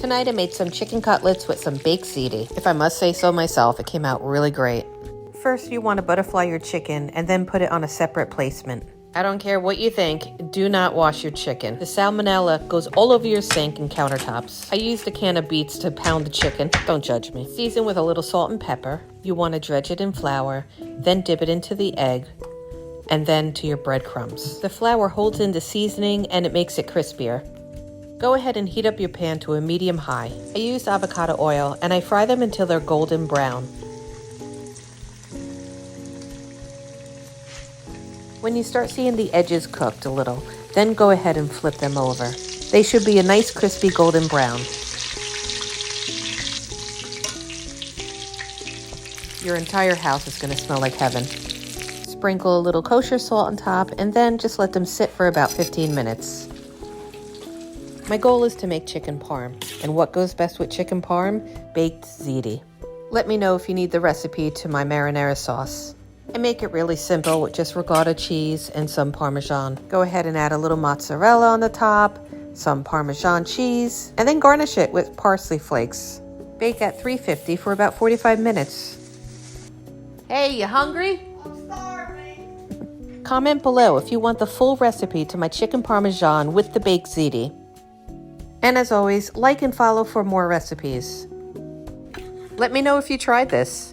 Tonight I made some chicken cutlets with some baked ziti. If I must say so myself, it came out really great. First, you want to butterfly your chicken and then put it on a separate placement. I don't care what you think, do not wash your chicken. The salmonella goes all over your sink and countertops. I used a can of beets to pound the chicken, don't judge me. Season with a little salt and pepper. You want to dredge it in flour, then dip it into the egg, and then to your breadcrumbs. The flour holds in the seasoning and it makes it crispier. Go ahead and heat up your pan to a medium high. I used avocado oil and I fry them until they're golden brown. When you start seeing the edges cooked a little, then go ahead and flip them over. They should be a nice crispy golden brown. Your entire house is going to smell like heaven. Sprinkle a little kosher salt on top and then just let them sit for about 15 minutes. My goal is to make chicken parm. And what goes best with chicken parm? Baked ziti. Let me know if you need the recipe to my marinara sauce. I make it really simple with just ricotta cheese and some Parmesan. Go ahead and add a little mozzarella on the top, some Parmesan cheese, and then garnish it with parsley flakes. Bake at 350 for about 45 minutes. Hey, you hungry? I'm starving. Comment below if you want the full recipe to my chicken Parmesan with the baked ziti. And as always, like and follow for more recipes. Let me know if you tried this.